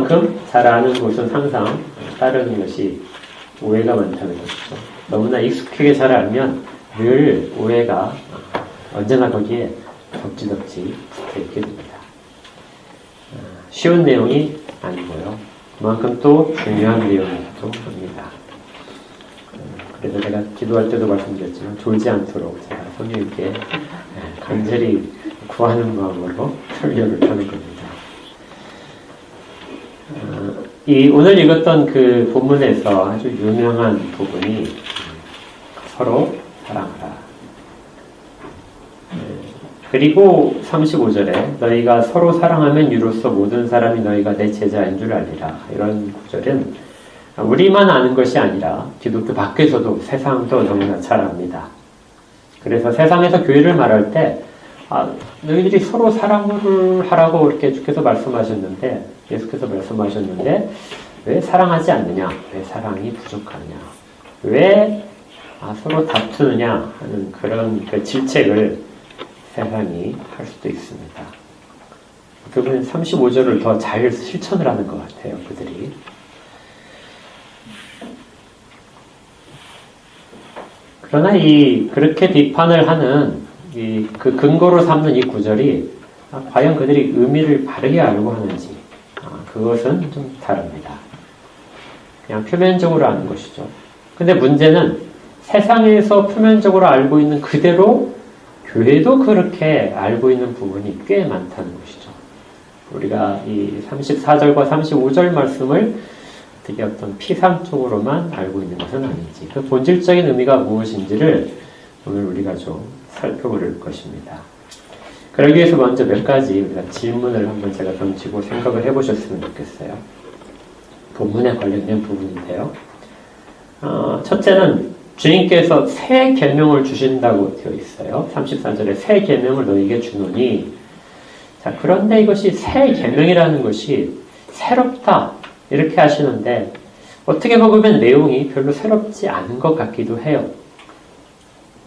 그만큼 잘 아는 곳은 항상 따르는 것이 오해가 많다는 것이죠. 너무나 익숙하게 잘 알면 늘 오해가 언제나 거기에 덕지덕지 붙어있게 됩니다. 쉬운 내용이 아니고요. 그만큼 또 중요한 내용이기도 합니다. 그래서 제가 기도할 때도 말씀드렸지만 졸지 않도록 제가 성령님께 간절히 구하는 마음으로 설교를 하는 겁니다. 오늘 읽었던 그 본문에서 아주 유명한 부분이 서로 사랑하라. 그리고 35절에 너희가 서로 사랑하면 이로써 모든 사람이 너희가 내 제자인 줄 알리라. 이런 구절은 우리만 아는 것이 아니라 기독교 밖에서도 세상도 너무나 잘 압니다. 그래서 세상에서 교회를 말할 때 너희들이 서로 사랑을 하라고 이렇게 주께서 말씀하셨는데 예수께서 말씀하셨는데 왜 사랑하지 않느냐? 왜 사랑이 부족하냐? 왜 서로 다투느냐? 하는 그런 그 질책을 세상이 할 수도 있습니다. 그분은 35절을 더 잘 실천을 하는 것 같아요. 그들이. 그러나 그렇게 비판을 하는 그 근거로 삼는 이 구절이 과연 그들이 의미를 바르게 알고 하는지 그것은 좀 다릅니다. 그냥 표면적으로 아는 것이죠. 근데 문제는 세상에서 표면적으로 알고 있는 그대로 교회도 그렇게 알고 있는 부분이 꽤 많다는 것이죠. 우리가 이 34절과 35절 말씀을 어떻게 어떤 피상적으로만 알고 있는 것은 아닌지 그 본질적인 의미가 무엇인지를 오늘 우리가 좀 살펴볼 것입니다. 그러기 위해서 먼저 몇 가지 우리가 질문을 한번 제가 던지고 생각을 해보셨으면 좋겠어요. 본문에 관련된 부분인데요. 첫째는 주님께서 새 계명을 주신다고 되어 있어요. 34절에 새 계명을 너희에게 주노니 자, 그런데 이것이 새 계명이라는 것이 새롭다 이렇게 하시는데 어떻게 보면 내용이 별로 새롭지 않은 것 같기도 해요.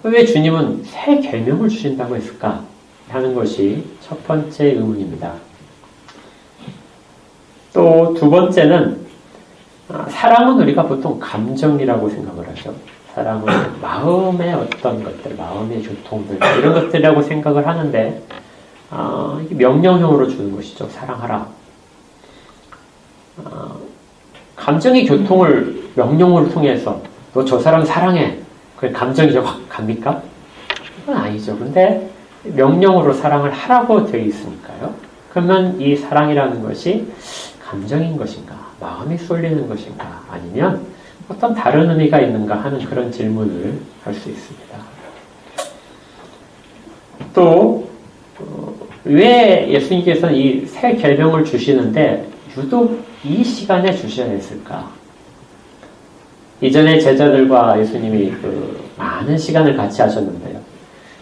왜 주님은 새 계명을 주신다고 했을까 하는 것이 첫 번째 의문입니다. 또 두 번째는 사랑은 우리가 보통 감정이라고 생각을 하죠. 사랑은 마음의 어떤 것들, 마음의 교통들 이런 것들이라고 생각을 하는데 이게 명령형으로 주는 것이죠. 사랑하라. 감정의 교통을 명령으로 통해서 너 저 사람 사랑해. 그게 감정이 확 갑니까? 그건 아니죠. 근데 명령으로 사랑을 하라고 되어 있으니까요. 그러면 이 사랑이라는 것이 감정인 것인가? 마음이 쏠리는 것인가? 아니면 어떤 다른 의미가 있는가 하는 그런 질문을 할 수 있습니다. 또 왜 예수님께서는 이 새 계명을 주시는데 유독 이 시간에 주셔야 했을까? 이전에 제자들과 예수님이 많은 시간을 같이 하셨는데요.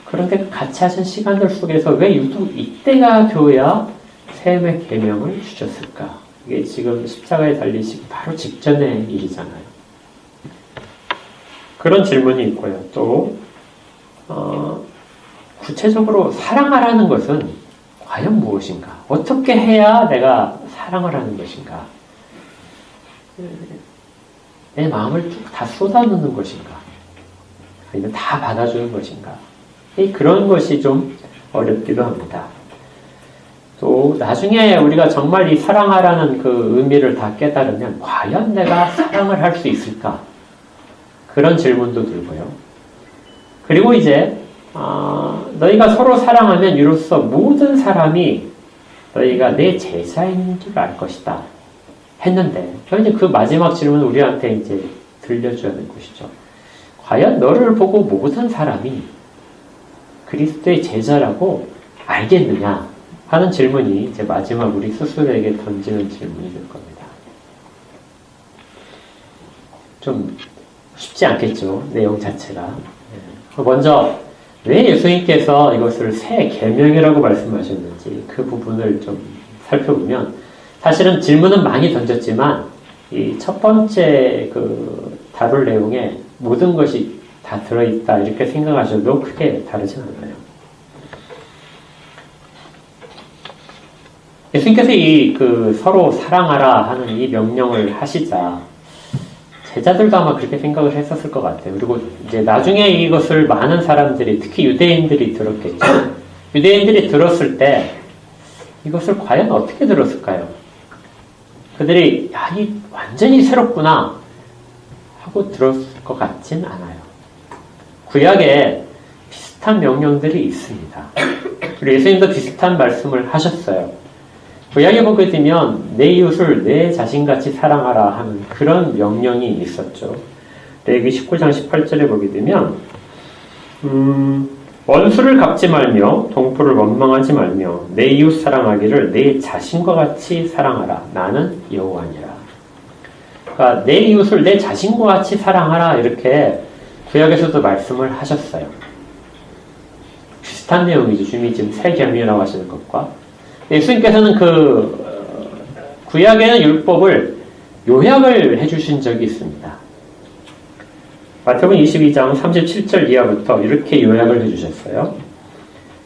그런데 같이 하신 시간들 속에서 왜 유독 이때가 되어야 새 계명을 주셨을까? 이게 지금 십자가에 달리시기 바로 직전의 일이잖아요. 그런 질문이 있고요. 또 구체적으로 사랑하라는 것은 과연 무엇인가? 어떻게 해야 내가 사랑을 하는 것인가? 내 마음을 쭉 다 쏟아놓는 것인가? 아니면 다 받아주는 것인가? 그런 것이 좀 어렵기도 합니다. 또 나중에 우리가 정말 이 사랑하라는 그 의미를 다 깨달으면 과연 내가 사랑을 할 수 있을까? 그런 질문도 들고요. 그리고 이제 너희가 서로 사랑하면 이로써 모든 사람이 너희가 내 제자인 줄 알 것이다 했는데 이제 그 마지막 질문은 우리한테 이제 들려줘야 될 것이죠. 과연 너를 보고 모든 사람이 그리스도의 제자라고 알겠느냐 하는 질문이 이제 마지막 우리 스스로에게 던지는 질문이 될 겁니다. 좀 쉽지 않겠죠. 내용 자체가. 먼저 왜 예수님께서 이것을 새 계명이라고 말씀하셨는지 그 부분을 좀 살펴보면 사실은 질문은 많이 던졌지만 이 첫 번째 그 다룰 내용에 모든 것이 다 들어있다 이렇게 생각하셔도 크게 다르진 않아요. 예수님께서 서로 사랑하라 하는 이 명령을 하시자 제자들도 아마 그렇게 생각을 했었을 것 같아요. 그리고 이제 나중에 이것을 많은 사람들이, 특히 유대인들이 들었겠죠. 유대인들이 들었을 때 이것을 과연 어떻게 들었을까요? 그들이 야, 이 완전히 새롭구나 하고 들었을 것 같진 않아요. 구약에 비슷한 명령들이 있습니다. 그리고 예수님도 비슷한 말씀을 하셨어요. 구약에 보게 되면 내 이웃을 내 자신같이 사랑하라 하는 그런 명령이 있었죠. 레위기 19장 18절에 보게 되면 원수를 갚지 말며 동포를 원망하지 말며 내 이웃 사랑하기를 내 자신과 같이 사랑하라. 나는 여호와니라. 그러니까 내 이웃을 내 자신과 같이 사랑하라 이렇게 구약에서도 말씀을 하셨어요. 비슷한 내용이죠. 주님이 지금 새 계명이라고 하시는 것과 예수님께서는 구약에는 율법을 요약을 해주신 적이 있습니다. 마태복음 22장 37절 이하부터 이렇게 요약을 해주셨어요.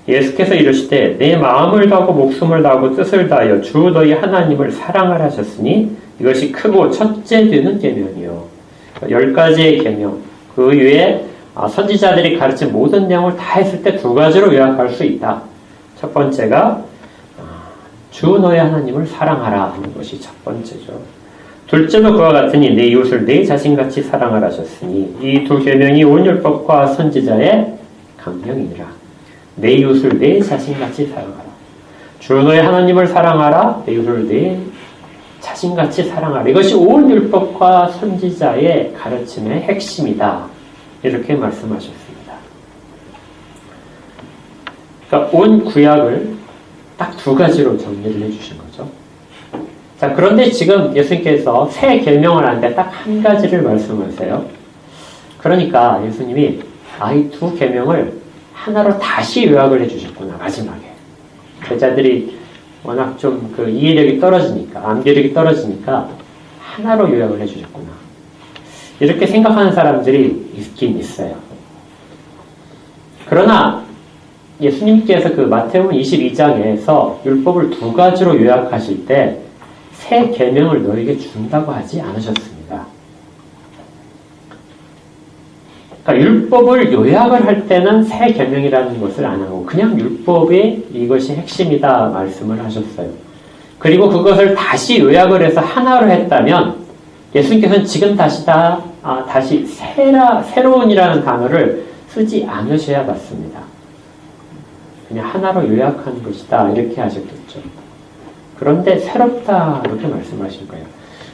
예수께서 이르시되 내 마음을 다하고 목숨을 다하고 뜻을 다하여 주 너희 하나님을 사랑하라 하셨으니 이것이 크고 첫째 되는 계명이요. 10가지의 계명, 그 외에 선지자들이 가르친 모든 내용을 다 했을 때 2가지로 요약할 수 있다. 첫 번째가 주 너희 하나님을 사랑하라 하는 것이 첫 번째죠. 둘째도 그와 같으니 내 이웃을 내 자신같이 사랑하라 하셨으니 이 두 계명이 온 율법과 선지자의 강령이니라. 내 이웃을 내 자신같이 사랑하라. 주 너희 하나님을 사랑하라. 내 이웃을 내 자신같이 사랑하라. 이것이 온 율법과 선지자의 가르침의 핵심이다. 이렇게 말씀하셨습니다. 그러니까 온 구약을 딱 2가지로 정리를 해주신 거죠. 자, 그런데 지금 예수님께서 새 계명을 하는데 딱 1가지를 말씀하세요. 그러니까 예수님이 이 2 계명을 하나로 다시 요약을 해주셨구나, 마지막에. 제자들이 워낙 좀 이해력이 떨어지니까, 암기력이 떨어지니까 하나로 요약을 해주셨구나. 이렇게 생각하는 사람들이 있긴 있어요. 그러나 예수님께서 마태복음 22장에서 율법을 2가지로 요약하실 때 새 계명을 너에게 준다고 하지 않으셨습니다. 그러니까 율법을 요약을 할 때는 새 계명이라는 것을 안 하고 그냥 율법이 이것이 핵심이다 말씀을 하셨어요. 그리고 그것을 다시 요약을 해서 하나로 했다면 예수님께서는 지금 다시 새로운이라는 단어를 쓰지 않으셔야 맞습니다. 그냥 하나로 요약한 것이다 이렇게 하셨겠죠. 그런데 새롭다 이렇게 말씀하신 거예요.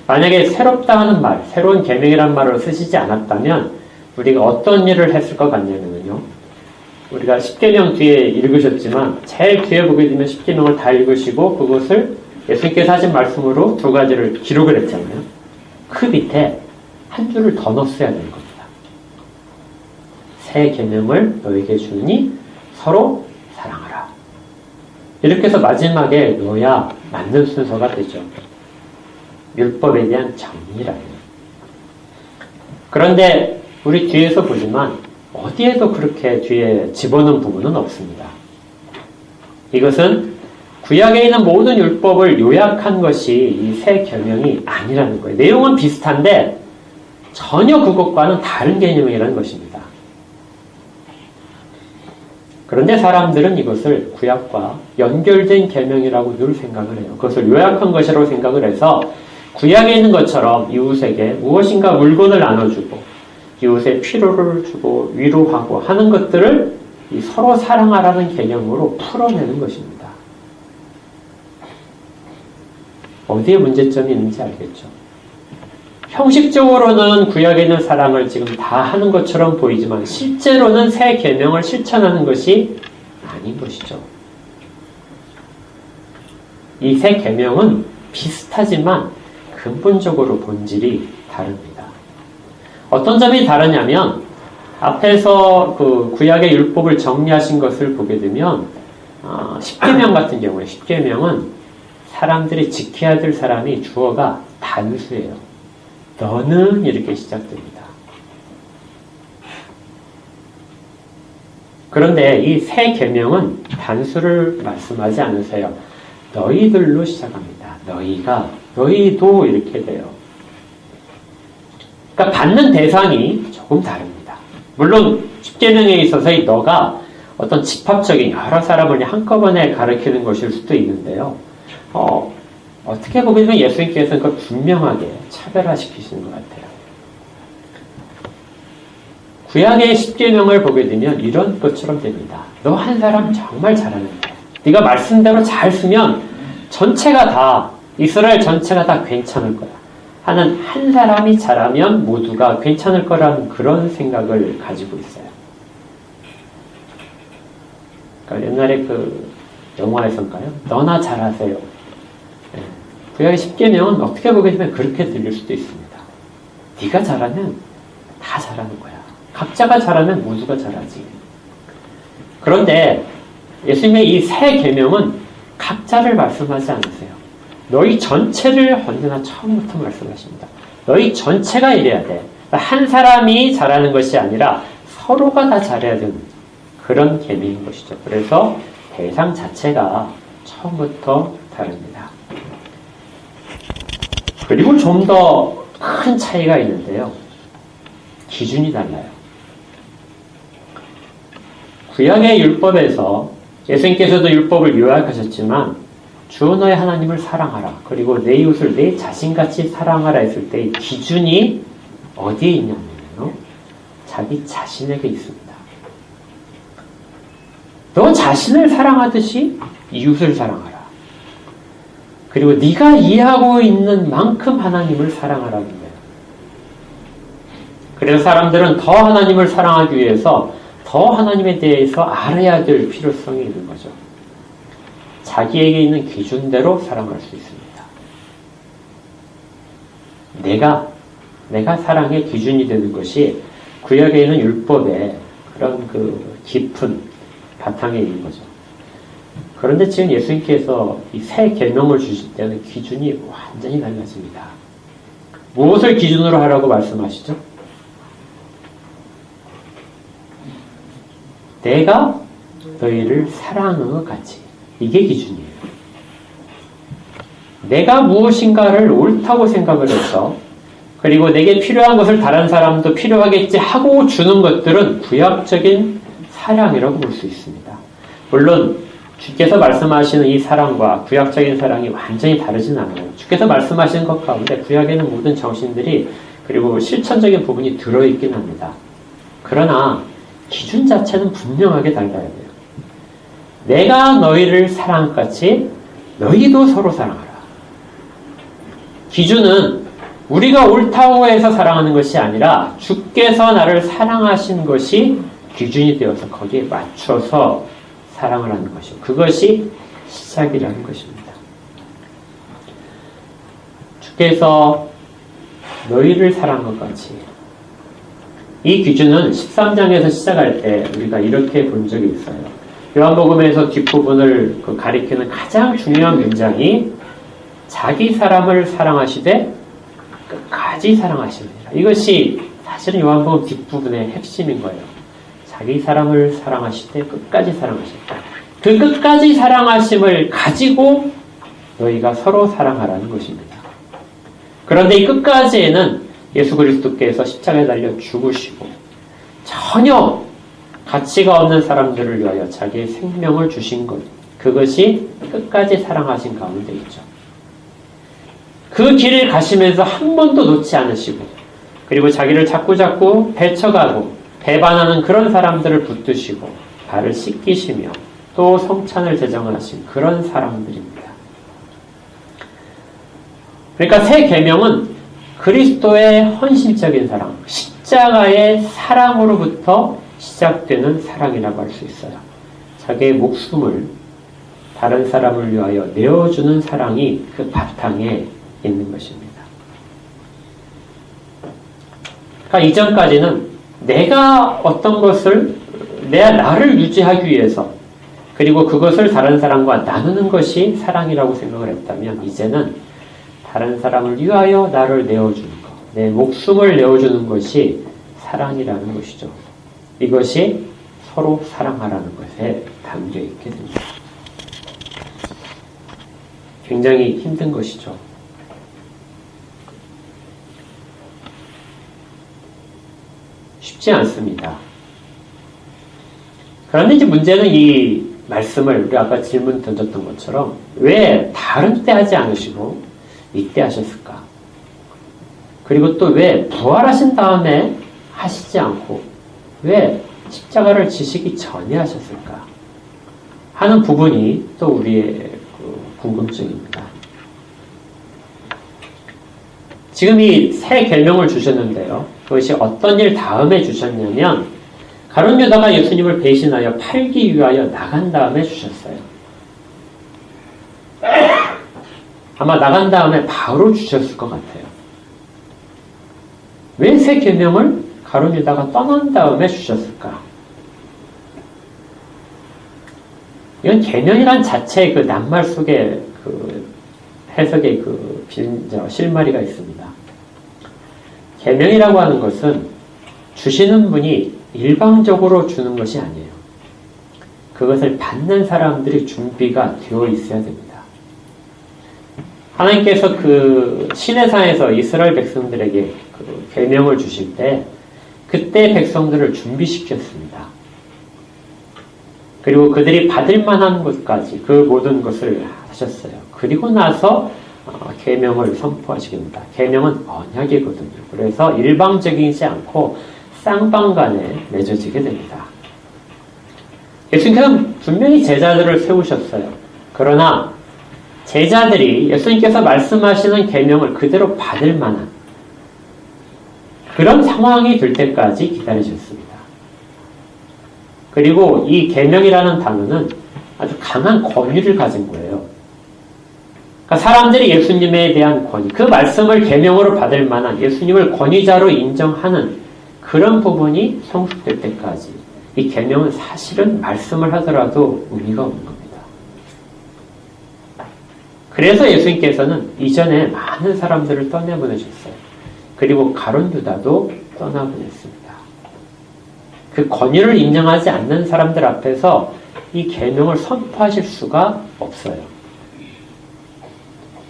만약에 새롭다 하는 말, 새로운 계명이라는 말을 쓰시지 않았다면 우리가 어떤 일을 했을 것 같냐면요. 우리가 10계명 뒤에 읽으셨지만 제일 뒤에 보게 되면 10계명을 다 읽으시고 그것을 예수님께서 하신 말씀으로 2가지를 기록을 했잖아요. 그 밑에 한 줄을 더 넣었어야 되는 겁니다. 새 계명을 너에게 주니 서로 사랑하라. 이렇게 해서 마지막에 넣어야 맞는 순서가 되죠. 율법에 대한 정리라는. 그런데 우리 뒤에서 보지만 어디에도 그렇게 뒤에 집어넣은 부분은 없습니다. 이것은 구약에 있는 모든 율법을 요약한 것이 이 새 계명이 아니라는 거예요. 내용은 비슷한데 전혀 그것과는 다른 개념이라는 것입니다. 그런데 사람들은 이것을 구약과 연결된 계명이라고 늘 생각을 해요. 그것을 요약한 것이라고 생각을 해서 구약에 있는 것처럼 이웃에게 무엇인가 물건을 나눠주고 이웃의 필요를 주고 위로하고 하는 것들을 서로 사랑하라는 개념으로 풀어내는 것입니다. 어디에 문제점이 있는지 알겠죠? 형식적으로는 구약에 있는 사랑을 지금 다 하는 것처럼 보이지만 실제로는 새 계명을 실천하는 것이 아닌 것이죠. 이 새 계명은 비슷하지만 근본적으로 본질이 다릅니다. 어떤 점이 다르냐면 앞에서 구약의 율법을 정리하신 것을 보게 되면 10계명 같은 경우에 10계명은 사람들이 지켜야 될 사람이 주어가 단수예요. 너는 이렇게 시작됩니다. 그런데 이 새 계명은 단수를 말씀하지 않으세요. 너희들로 시작합니다. 너희도 이렇게 돼요. 그러니까 받는 대상이 조금 다릅니다. 물론 십계명에 있어서 이 너가 어떤 집합적인 여러 사람을 한꺼번에 가리키는 것일 수도 있는데요. 어떻게 보면 예수님께서는 그걸 분명하게 차별화시키시는 것 같아요. 구약의 십계명을 보게 되면 이런 것처럼 됩니다. 너 한 사람 정말 잘하는데 네가 말씀대로 잘 쓰면 전체가 다 이스라엘 전체가 다 괜찮을 거야 하는 한 사람이 잘하면 모두가 괜찮을 거라는 그런 생각을 가지고 있어요. 그러니까 옛날에 그 영화에서인가요? 너나 잘하세요. 구약의 십계명은 어떻게 보게 되면 그렇게 들릴 수도 있습니다. 네가 잘하면 다 잘하는 거야. 각자가 잘하면 모두가 잘하지. 그런데 예수님의 이 새 계명은 각자를 말씀하지 않으세요. 너희 전체를 언제나 처음부터 말씀하십니다. 너희 전체가 이래야 돼. 한 사람이 잘하는 것이 아니라 서로가 다 잘해야 되는 그런 계명인 것이죠. 그래서 대상 자체가 처음부터 다릅니다. 그리고 좀 더 큰 차이가 있는데요. 기준이 달라요. 구약의 율법에서 예수님께서도 율법을 요약하셨지만 주 너의 하나님을 사랑하라. 그리고 내 이웃을 내 자신같이 사랑하라 했을 때 이 기준이 어디에 있냐면요. 자기 자신에게 있습니다. 너 자신을 사랑하듯이 이웃을 사랑하라. 그리고 네가 이해하고 있는 만큼 하나님을 사랑하라는 거예요. 그래서 사람들은 더 하나님을 사랑하기 위해서 더 하나님에 대해서 알아야 될 필요성이 있는 거죠. 자기에게 있는 기준대로 사랑할 수 있습니다. 내가 사랑의 기준이 되는 것이 구약에 있는 율법의 그런 그 깊은 바탕에 있는 거죠. 그런데 지금 예수님께서 이 새 계명을 주실 때는 기준이 완전히 달라집니다. 무엇을 기준으로 하라고 말씀하시죠? 내가 너희를 사랑하는 것 같이. 이게 기준이에요. 내가 무엇인가를 옳다고 생각을 해서 그리고 내게 필요한 것을 다른 사람도 필요하겠지 하고 주는 것들은 구약적인 사랑이라고 볼 수 있습니다. 물론 주께서 말씀하시는 이 사랑과 구약적인 사랑이 완전히 다르진 않아요. 주께서 말씀하시는 것 가운데 구약에는 모든 정신들이 그리고 실천적인 부분이 들어있긴 합니다. 그러나 기준 자체는 분명하게 달라야 돼요. 내가 너희를 사랑한 것 같이 너희도 서로 사랑하라. 기준은 우리가 옳다고 해서 사랑하는 것이 아니라 주께서 나를 사랑하신 것이 기준이 되어서 거기에 맞춰서 사랑을 하는 것이요. 그것이 시작이라는 것입니다. 주께서 너희를 사랑한 것 같이 이 기준은 13장에서 시작할 때 우리가 이렇게 본 적이 있어요. 요한복음에서 뒷부분을 가리키는 가장 중요한 문장이 자기 사람을 사랑하시되 끝까지 사랑하시느니라. 이것이 사실은 요한복음 뒷부분의 핵심인 거예요. 자기 사람을 사랑하시되 끝까지 사랑하셨다. 그 끝까지 사랑하심을 가지고 너희가 서로 사랑하라는 것입니다. 그런데 이 끝까지에는 예수 그리스도께서 십자가에 달려 죽으시고 전혀 가치가 없는 사람들을 위하여 자기의 생명을 주신 것, 그것이 끝까지 사랑하신 가운데 있죠. 그 길을 가시면서 한 번도 놓지 않으시고 그리고 자기를 자꾸자꾸 배쳐가고 배반하는 그런 사람들을 붙드시고 발을 씻기시며 또 성찬을 제정하신 그런 사람들입니다. 그러니까 새 계명은 그리스도의 헌신적인 사랑, 십자가의 사랑으로부터 시작되는 사랑이라고 할 수 있어요. 자기의 목숨을 다른 사람을 위하여 내어주는 사랑이 그 바탕에 있는 것입니다. 그러니까 이전까지는 내가 어떤 것을 나를 유지하기 위해서 그리고 그것을 다른 사람과 나누는 것이 사랑이라고 생각을 했다면 이제는 다른 사람을 위하여 나를 내어주는 것, 내 목숨을 내어주는 것이 사랑이라는 것이죠. 이것이 서로 사랑하라는 것에 담겨 있게 됩니다. 굉장히 힘든 것이죠. 쉽지 않습니다. 그런데 이제 문제는 이 말씀을 우리 아까 질문 던졌던 것처럼 왜 다른 때 하지 않으시고 이때 하셨을까? 그리고 또 왜 부활하신 다음에 하시지 않고 왜 십자가를 지시기 전에 하셨을까? 하는 부분이 또 우리의 궁금증입니다. 지금 이 새 계명을 주셨는데요. 그것이 어떤 일 다음에 주셨냐면 가룟 유다가 예수님을 배신하여 팔기 위하여 나간 다음에 주셨어요. 아마 나간 다음에 바로 주셨을 것 같아요. 왜 새 계명을 가룟 유다가 떠난 다음에 주셨을까? 이건 계명이란 자체의 그 낱말 속에 그 해석의 그 실마리가 있습니다. 계명이라고 하는 것은 주시는 분이 일방적으로 주는 것이 아니에요. 그것을 받는 사람들이 준비가 되어 있어야 됩니다. 하나님께서 그 시내산에서 이스라엘 백성들에게 그 계명을 주실 때 그때 백성들을 준비시켰습니다. 그리고 그들이 받을 만한 것까지 그 모든 것을 하셨어요. 그리고 나서 계명을 선포하시게 됩니다. 계명은 언약이거든요. 그래서 일방적이지 않고 쌍방간에 맺어지게 됩니다. 예수님께서는 분명히 제자들을 세우셨어요. 그러나 제자들이 예수님께서 말씀하시는 계명을 그대로 받을 만한 그런 상황이 될 때까지 기다리셨습니다. 그리고 이 계명이라는 단어는 아주 강한 권위를 가진 거예요. 그러니까 사람들이 예수님에 대한 권위, 그 말씀을 계명으로 받을 만한 예수님을 권위자로 인정하는 그런 부분이 성숙될 때까지 이 계명은 사실은 말씀을 하더라도 의미가 없는 겁니다. 그래서 예수님께서는 이전에 많은 사람들을 떠내보내셨어요. 그리고 가룟 유다도 떠나보냈습니다. 그 권위를 인정하지 않는 사람들 앞에서 이 계명을 선포하실 수가 없어요.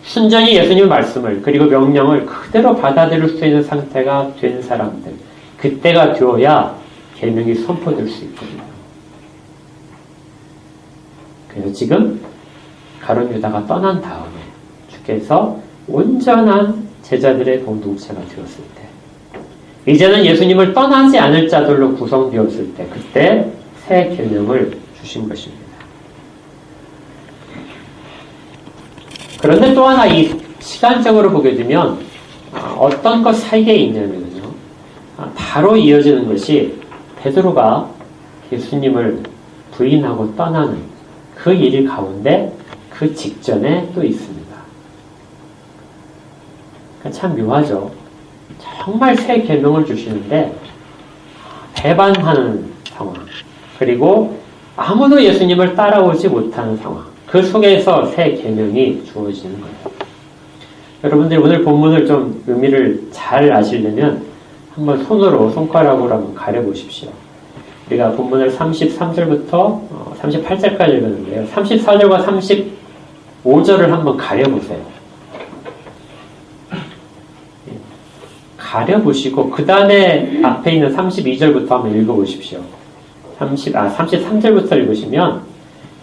순전히 예수님의 말씀을 그리고 명령을 그대로 받아들일 수 있는 상태가 된 사람들, 그때가 되어야 계명이 선포될 수 있거든요. 그래서 지금 가룟 유다가 떠난 다음에 주께서 온전한 제자들의 공동체가 되었을 때, 이제는 예수님을 떠나지 않을 자들로 구성되었을 때, 그때 새 계명을 주신 것입니다. 그런데 또 하나 이 시간적으로 보게 되면 어떤 것 사이에 있냐면요, 바로 이어지는 것이 베드로가 예수님을 부인하고 떠나는 그 일 가운데 그 직전에 또 있습니다. 참 묘하죠. 정말 새 계명을 주시는데 배반하는 상황, 그리고 아무도 예수님을 따라오지 못하는 상황, 그 속에서 새 계명이 주어지는 거예요. 여러분들이 오늘 본문을 좀 의미를 잘 아시려면 한번 손가락으로 한번 가려보십시오. 우리가 본문을 33절부터 38절까지 읽었는데요. 34절과 35절을 한번 가려보세요. 가려보시고 그 다음에 앞에 있는 32절부터 한번 읽어보십시오. 33절부터 읽으시면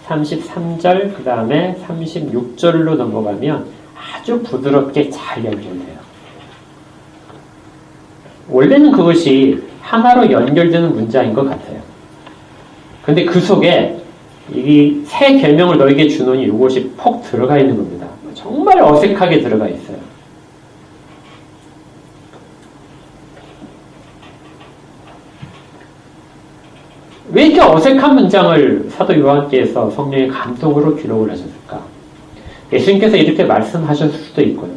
33절 그 다음에 36절로 넘어가면 아주 부드럽게 잘 연결돼요. 원래는 그것이 하나로 연결되는 문장인 것 같아요. 근데 그 속에 이 새 계명을 너에게 주노니 이것이 폭 들어가 있는 겁니다. 정말 어색하게 들어가 있어요. 왜 이렇게 어색한 문장을 사도 요한께서 성령의 감동으로 기록을 하셨을까? 예수님께서 이렇게 말씀하셨을 수도 있고요.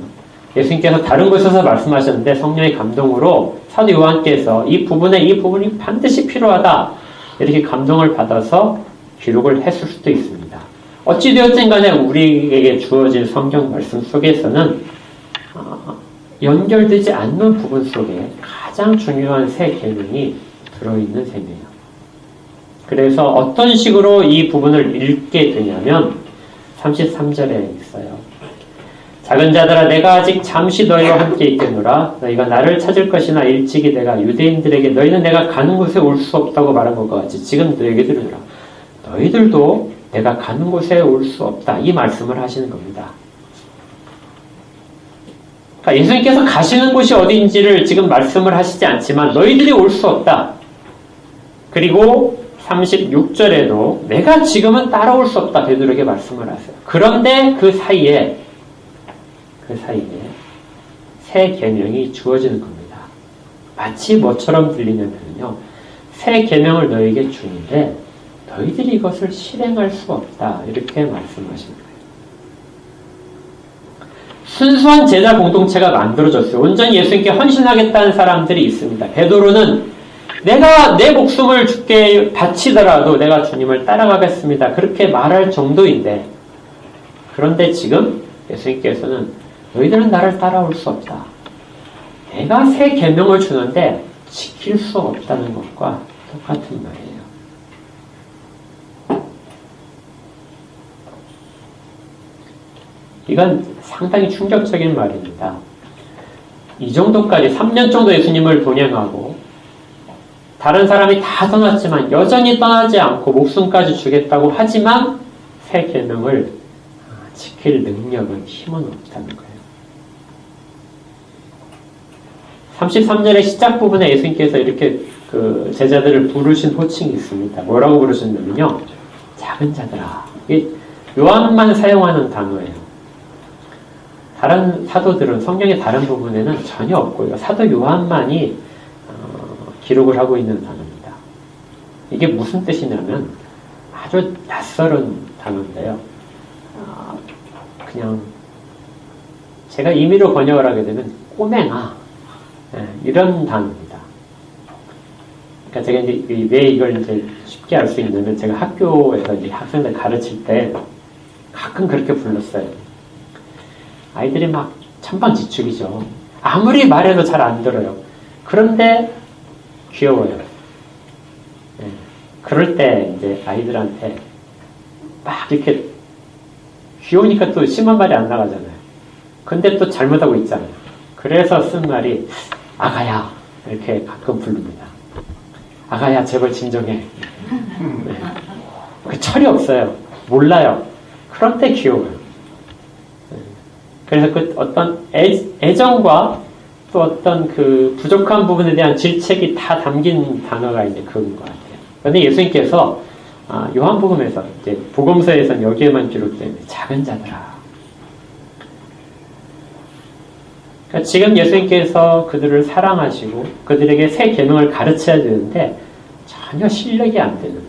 예수님께서 다른 곳에서 말씀하셨는데 성령의 감동으로 사도 요한께서 이 부분이 반드시 필요하다, 이렇게 감동을 받아서 기록을 했을 수도 있습니다. 어찌되었든 간에 우리에게 주어진 성경 말씀 속에서는 연결되지 않는 부분 속에 가장 중요한 새 계명이 들어있는 셈이에요. 그래서 어떤 식으로 이 부분을 읽게 되냐면 33절에 있어요. 작은 자들아 내가 아직 잠시 너희와 함께 있겠노라. 너희가 나를 찾을 것이나 일찍이 내가 유대인들에게 너희는 내가 가는 곳에 올 수 없다고 말한 것과 같이 지금 너희에게 들으라. 너희들도 내가 가는 곳에 올 수 없다. 이 말씀을 하시는 겁니다. 그러니까 예수님께서 가시는 곳이 어디인지를 지금 말씀을 하시지 않지만 너희들이 올 수 없다. 그리고 36절에도 내가 지금은 따라올 수 없다. 베드로에게 말씀을 하세요. 그런데 그 사이에 새 계명이 주어지는 겁니다. 마치 뭐처럼 들리냐면요. 새 계명을 너희에게 주는데 너희들이 이것을 실행할 수 없다. 이렇게 말씀하시는 거예요. 순수한 제자 공동체가 만들어졌어요. 온전히 예수님께 헌신하겠다는 사람들이 있습니다. 베드로는 내가 내 목숨을 주께 바치더라도 내가 주님을 따라가겠습니다. 그렇게 말할 정도인데 그런데 지금 예수님께서는 너희들은 나를 따라올 수 없다. 내가 새 계명을 주는데 지킬 수 없다는 것과 똑같은 말이에요. 이건 상당히 충격적인 말입니다. 이 정도까지 3년 정도 예수님을 동행하고 다른 사람이 다 떠났지만 여전히 떠나지 않고 목숨까지 주겠다고 하지만 새 계명을 지킬 능력은 힘은 없다는 거예요. 33절의 시작 부분에 예수님께서 이렇게 그 제자들을 부르신 호칭이 있습니다. 뭐라고 부르셨냐면요. 작은 자들아. 이게 요한만 사용하는 단어예요. 다른 사도들은 성경의 다른 부분에는 전혀 없고요. 사도 요한만이 기록을 하고 있는 단어입니다. 이게 무슨 뜻이냐면 아주 낯설은 단어인데요. 그냥 제가 임의로 번역을 하게 되면 꼬맹아 이런 단어입니다. 그러니까 제가 이제 왜 이걸 이제 쉽게 알 수 있냐면 제가 학교에서 이제 학생들 가르칠 때 가끔 그렇게 불렀어요. 아이들이 막 천방지축이죠. 아무리 말해도 잘 안 들어요. 그런데 귀여워요. 그럴 때 이제 아이들한테 막 이렇게 귀여우니까 또 심한 말이 안 나가잖아요. 근데 또 잘못하고 있잖아요. 그래서 쓴 말이 아가야 이렇게 가끔 부릅니다. 아가야 제발 진정해. 그 철이 없어요. 몰라요. 그럴 때 귀여워요. 그래서 그 어떤 애정과 또 어떤 그 부족한 부분에 대한 질책이 다 담긴 단어가 이제 그런 것 같아요. 그런데 예수님께서 요한복음에서 이제 복음서에서는 여기에만 기록된 작은 자들아. 그러니까 지금 예수님께서 그들을 사랑하시고 그들에게 새 계명을 가르쳐야 되는데 전혀 실력이 안 되는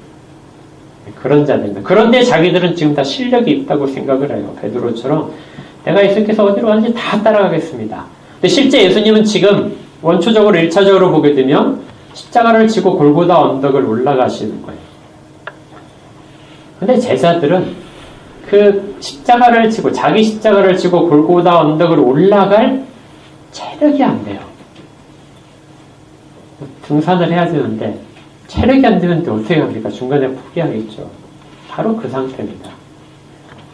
그런 자들입니다. 그런데 자기들은 지금 다 실력이 있다고 생각을 해요. 베드로처럼 내가 예수님께서 어디로 가는지 다 따라가겠습니다. 근데 실제 예수님은 지금 원초적으로 1차적으로 보게 되면 십자가를 지고 골고다 언덕을 올라가시는 거예요. 근데 제자들은 그 십자가를 지고 자기 십자가를 지고 골고다 언덕을 올라갈 체력이 안 돼요. 등산을 해야 되는데 체력이 안 되는데 어떻게 합니까? 중간에 포기하겠죠. 바로 그 상태입니다.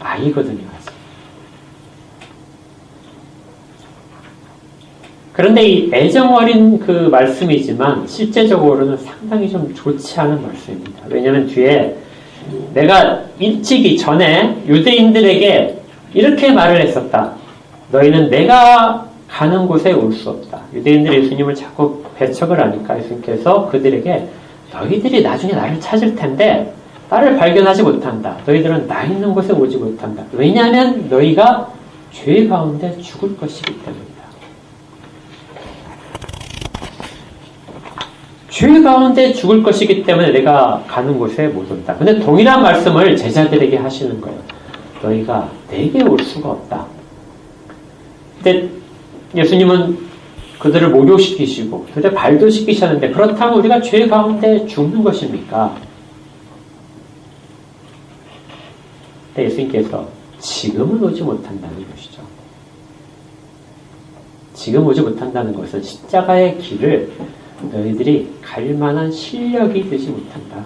아이거든요. 아직. 그런데 이 애정 어린 그 말씀이지만 실제적으로는 상당히 좀 좋지 않은 말씀입니다. 왜냐하면 뒤에 내가 일찍이 전에 유대인들에게 이렇게 말을 했었다. 너희는 내가 가는 곳에 올 수 없다. 유대인들이 예수님을 자꾸 배척을 하니까 예수님께서 그들에게 너희들이 나중에 나를 찾을 텐데 나를 발견하지 못한다. 너희들은 나 있는 곳에 오지 못한다. 왜냐하면 너희가 죄 가운데 죽을 것이기 때문이다. 죄 가운데 죽을 것이기 때문에 내가 가는 곳에 못 온다. 근데 동일한 말씀을 제자들에게 하시는 거예요. 너희가 내게 올 수가 없다. 근데 예수님은 그들을 목욕시키시고 그들 발도 씻기셨는데 그렇다면 우리가 죄 가운데 죽는 것입니까? 근데 예수님께서 지금은 오지 못한다는 것이죠. 지금 오지 못한다는 것은 십자가의 길을 너희들이 갈 만한 실력이 되지 못한다.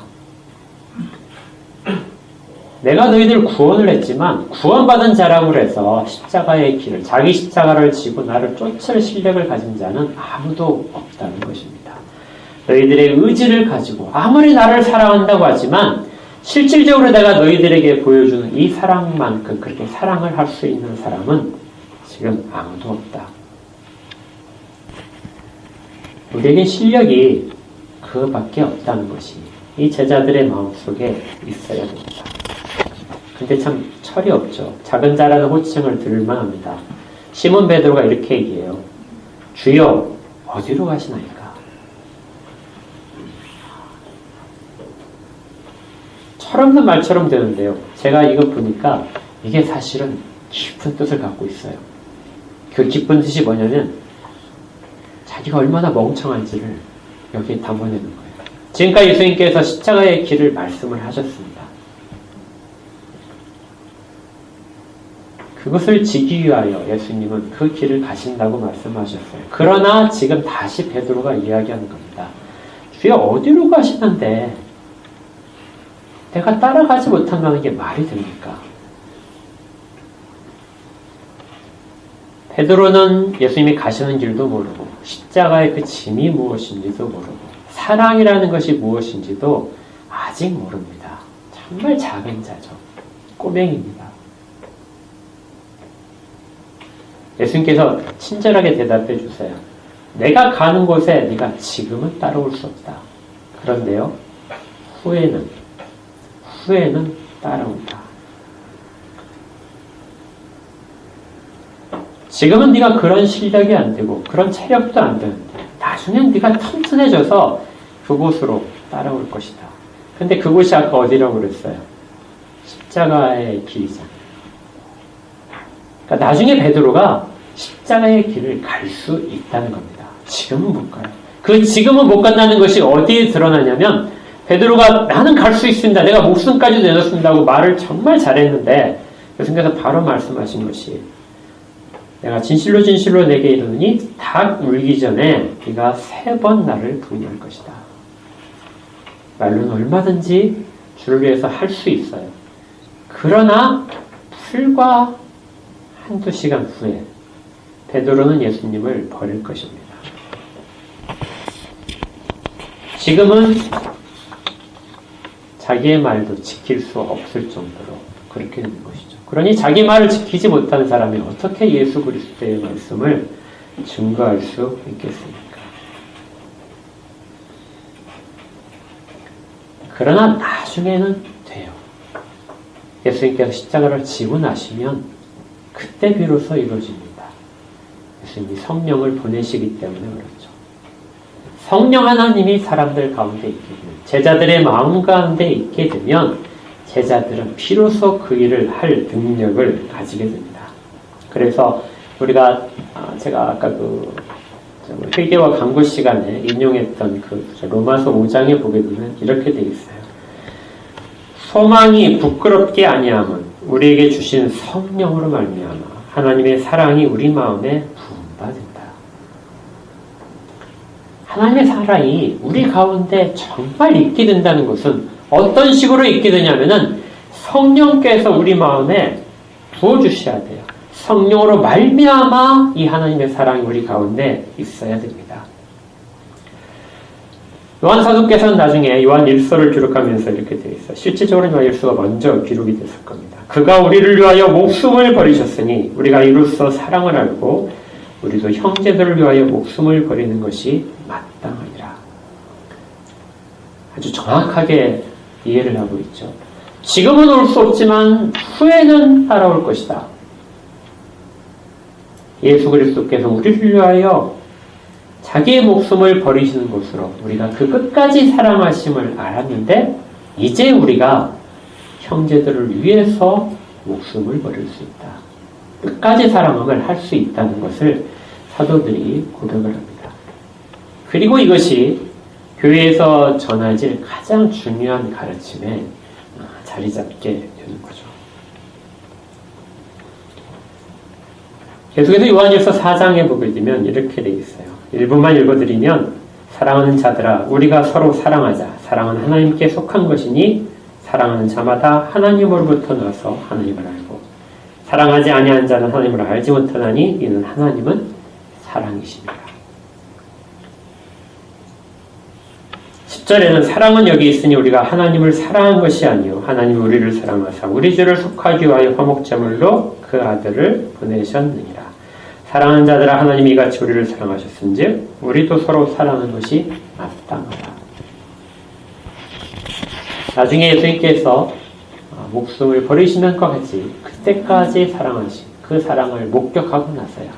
내가 너희들 구원을 했지만 구원받은 자라고 해서 십자가의 길을 자기 십자가를 지고 나를 쫓을 실력을 가진 자는 아무도 없다는 것입니다. 너희들의 의지를 가지고 아무리 나를 사랑한다고 하지만 실질적으로 내가 너희들에게 보여주는 이 사랑만큼 그렇게 사랑을 할 수 있는 사람은 지금 아무도 없다. 우리에게 실력이 그밖에 없다는 것이 이 제자들의 마음속에 있어야 됩니다. 근데 참 철이 없죠. 작은 자라는 호칭을 들을만 합니다. 시몬 베드로가 이렇게 얘기해요. 주여 어디로 가시나이까? 철없는 말처럼 되는데요. 제가 이거 보니까 이게 사실은 깊은 뜻을 갖고 있어요. 그 깊은 뜻이 뭐냐면 자기가 얼마나 멍청한지를 여기에 담아내는 거예요. 지금까지 예수님께서 십자가의 길을 말씀을 하셨습니다. 그것을 지기 위하여 예수님은 그 길을 가신다고 말씀하셨어요. 그러나 지금 다시 베드로가 이야기하는 겁니다. 주여 어디로 가시는데 내가 따라가지 못한다는 게 말이 됩니까? 베드로는 예수님이 가시는 길도 모르고 십자가의 그 짐이 무엇인지도 모르고 사랑이라는 것이 무엇인지도 아직 모릅니다. 정말 작은 자죠. 꼬맹입니다. 예수님께서 친절하게 대답해 주세요. 내가 가는 곳에 네가 지금은 따라올 수 없다. 그런데요, 후에는 따라온다. 지금은 네가 그런 실력이 안 되고 그런 체력도 안 되는데 나중엔 네가 튼튼해져서 그곳으로 따라올 것이다. 근데 그곳이 아까 어디라고 그랬어요? 십자가의 길이잖아요. 그러니까 나중에 베드로가 십자가의 길을 갈 수 있다는 겁니다. 지금은 못 가요. 그 지금은 못 간다는 것이 어디에 드러나냐면 베드로가 나는 갈 수 있습니다. 내가 목숨까지 내놓습니다고 말을 정말 잘했는데 예수님께서 바로 말씀하신 것이 내가 진실로 진실로 내게 이르노니 닭 울기 전에 네가 3번 나를 부인할 것이다. 말로는 얼마든지 주를 위해서 할 수 있어요. 그러나 불과 한두 시간 후에 베드로는 예수님을 버릴 것입니다. 지금은 자기의 말도 지킬 수 없을 정도로 그렇게 되는 것이죠. 그러니 자기 말을 지키지 못한 사람이 어떻게 예수 그리스도의 말씀을 증거할 수 있겠습니까? 그러나 나중에는 돼요. 예수님께서 십자가를 지고 나시면 그때 비로소 이루어집니다. 예수님이 성령을 보내시기 때문에 그렇죠. 성령 하나님이 사람들 가운데 있게 되면 제자들의 마음 가운데 있게 되면 제자들은 비로소 그 일을 할 능력을 가지게 됩니다. 그래서 우리가 제가 아까 그 회개와 간구 시간에 인용했던 그 로마서 5장에 보게 되면 이렇게 되어 있어요. 소망이 부끄럽게 아니함은 우리에게 주신 성령으로 말미암아 하나님의 사랑이 우리 마음에 부음바 된다. 하나님의 사랑이 우리 가운데 정말 있게 된다는 것은 어떤 식으로 있게 되냐면은 성령께서 우리 마음에 부어주셔야 돼요. 성령으로 말미암아 이 하나님의 사랑이 우리 가운데 있어야 됩니다. 요한 사도께서는 나중에 요한 1서를 기록하면서 이렇게 되어 있어요. 실질적으로 요한 1서가 먼저 기록이 됐을 겁니다. 그가 우리를 위하여 목숨을 버리셨으니 우리가 이로써 사랑을 알고 우리도 형제들을 위하여 목숨을 버리는 것이 마땅하니라. 아주 정확하게 이해를 하고 있죠. 지금은 올 수 없지만 후에는 따라올 것이다. 예수 그리스도께서 우리를 위하여 자기의 목숨을 버리시는 것으로 우리가 그 끝까지 사랑하심을 알았는데 이제 우리가 형제들을 위해서 목숨을 버릴 수 있다. 끝까지 사랑함을 할 수 있다는 것을 사도들이 고백을 합니다. 그리고 이것이 교회에서 전해질 가장 중요한 가르침에 자리 잡게 되는 거죠. 계속해서 요한일서 4장에 보게 되면 이렇게 되어 있어요. 일부만 읽어드리면 사랑하는 자들아 우리가 서로 사랑하자. 사랑은 하나님께 속한 것이니 사랑하는 자마다 하나님으로부터 나서 하나님을 알고 사랑하지 아니하는 자는 하나님을 알지 못하나니 이는 하나님은 사랑이십니다. 10절에는 사랑은 여기 있으니 우리가 하나님을 사랑한 것이 아니요 하나님이 우리를 사랑하사 우리 죄를 속하기 위하여 화목제물로 그 아들을 보내셨느니라. 사랑하는 자들아 하나님이 이같이 우리를 사랑하셨은즉 우리도 서로 사랑하는 것이 마땅하다. 나중에 예수님께서 목숨을 버리시는 것까지 그때까지 사랑하신 그 사랑을 목격하고 나서야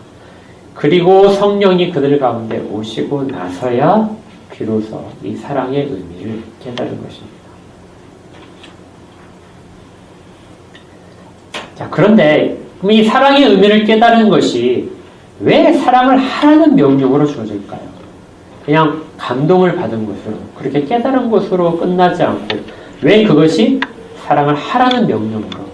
그리고 성령이 그들 가운데 오시고 나서야 비로소 이 사랑의 의미를 깨달은 것입니다. 자, 그런데 이 사랑의 의미를 깨달은 것이 왜 사랑을 하라는 명령으로 주어질까요? 그냥 감동을 받은 것으로 그렇게 깨달은 것으로 끝나지 않고 왜 그것이 사랑을 하라는 명령으로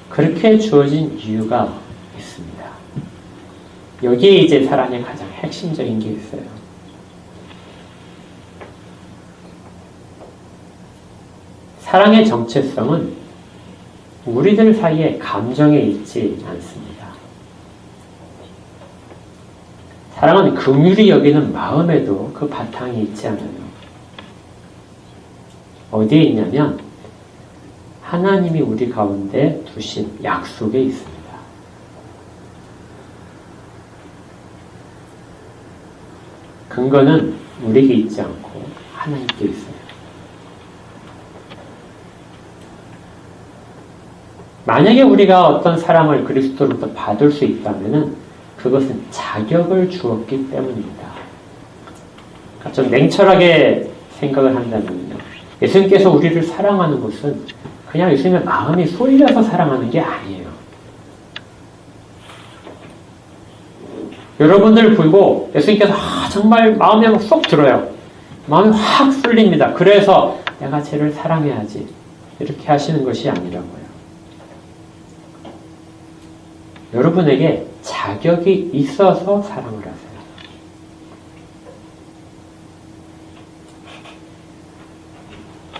그렇게 주어진 이유가 있습니다. 여기에 이제 사랑의 가장 핵심적인 게 있어요. 사랑의 정체성은 우리들 사이에 감정에 있지 않습니다. 사랑은 긍휼히 여기는 마음에도 그 바탕이 있지 않아요. 어디에 있냐면 하나님이 우리 가운데 두신 약속에 있습니다. 근거는 우리에게 있지 않고 하나님께 있어요. 만약에 우리가 어떤 사랑을 그리스도로부터 받을 수 있다면 그것은 자격을 주었기 때문입니다. 그러니까 좀 냉철하게 생각을 한다면요. 예수님께서 우리를 사랑하는 것은 그냥 예수님의 마음이 쏠려서 사랑하는 게 아니에요. 여러분들 보고 예수님께서 정말 마음에 쏙 들어요. 마음이 확 쏠립니다. 그래서 내가 쟤를 사랑해야지 이렇게 하시는 것이 아니라고요. 여러분에게 자격이 있어서 사랑을 하세요.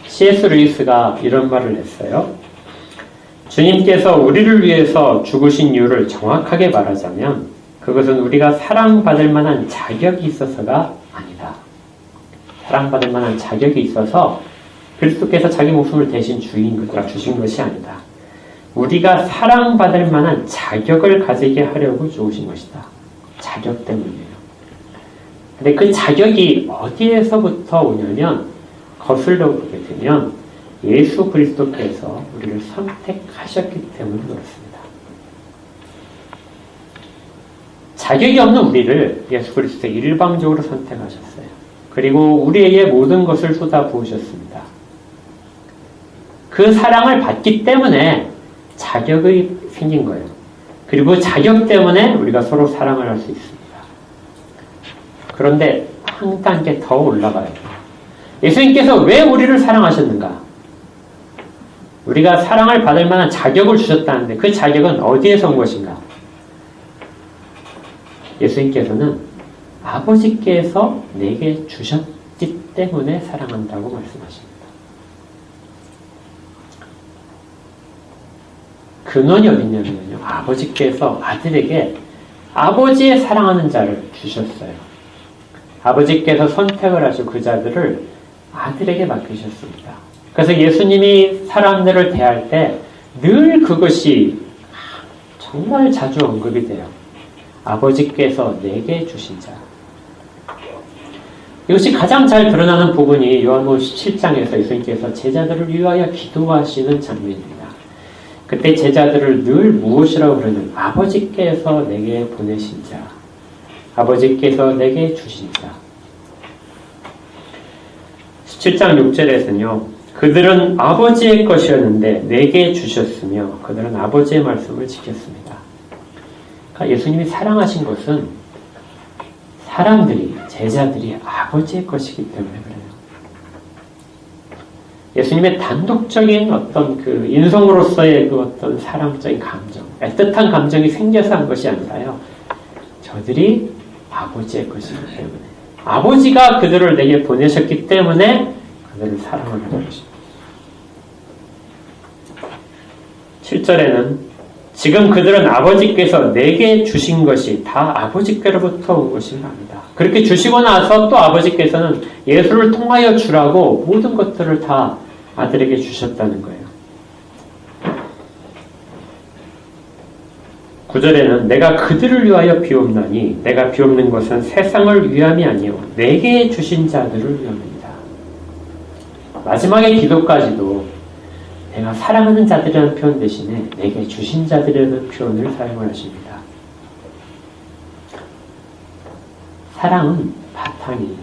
C.S. 루이스가 이런 말을 했어요. 주님께서 우리를 위해서 죽으신 이유를 정확하게 말하자면 그것은 우리가 사랑받을 만한 자격이 있어서가 아니다. 사랑받을 만한 자격이 있어서 그리스도께서 자기 목숨을 대신 주신 것이 아니다. 우리가 사랑받을 만한 자격을 가지게 하려고 주신 것이다. 자격 때문이에요. 근데 그 자격이 어디에서부터 오냐면 거슬러 보게 되면 예수 그리스도께서 우리를 선택하셨기 때문에 그렇습니다. 자격이 없는 우리를 예수 그리스도가 일방적으로 선택하셨어요. 그리고 우리에게 모든 것을 쏟아부으셨습니다. 그 사랑을 받기 때문에 자격이 생긴 거예요. 그리고 자격 때문에 우리가 서로 사랑을 할 수 있습니다. 그런데 한 단계 더 올라가야 돼요. 예수님께서 왜 우리를 사랑하셨는가? 우리가 사랑을 받을 만한 자격을 주셨다는데 그 자격은 어디에서 온 것인가? 예수님께서는 아버지께서 내게 주셨기 때문에 사랑한다고 말씀하십니다. 근원이 어디냐면요. 아버지께서 아들에게 아버지의 사랑하는 자를 주셨어요. 아버지께서 선택을 하시고 그 자들을 아들에게 맡기셨습니다. 그래서 예수님이 사람들을 대할 때 늘 그것이 정말 자주 언급이 돼요. 아버지께서 내게 주신 자. 이것이 가장 잘 드러나는 부분이 요한복음 17장에서 예수님께서 제자들을 위하여 기도하시는 장면입니다. 그때 제자들을 늘 무엇이라고 부르냐면 아버지께서 내게 보내신 자, 아버지께서 내게 주신 자. 17장 6절에서는요. 그들은 아버지의 것이었는데 내게 주셨으며 그들은 아버지의 말씀을 지켰습니다. 그러니까 예수님이 사랑하신 것은 사람들이, 제자들이 아버지의 것이기 때문에 그래요. 예수님의 단독적인 어떤 그 인성으로서의 그 어떤 사랑적인 감정, 애틋한 감정이 생겨서 한 것이 아니라요. 저들이 아버지의 것이기 때문에. 아버지가 그들을 내게 보내셨기 때문에 그들을 사랑하는 것입니다. 7절에는 지금 그들은 아버지께서 내게 주신 것이 다 아버지께로부터 온 것이 아니다. 그렇게 주시고 나서 또 아버지께서는 예수를 통하여 주라고 모든 것들을 다 아들에게 주셨다는 거예요. 9절에는 내가 그들을 위하여 비옵나니 내가 비옵는 것은 세상을 위함이 아니요 내게 주신 자들을 위함이다. 마지막의 기도까지도 내가 사랑하는 자들이라는 표현 대신에 내게 주신 자들이라는 표현을 사용을 하십니다. 사랑은 바탕이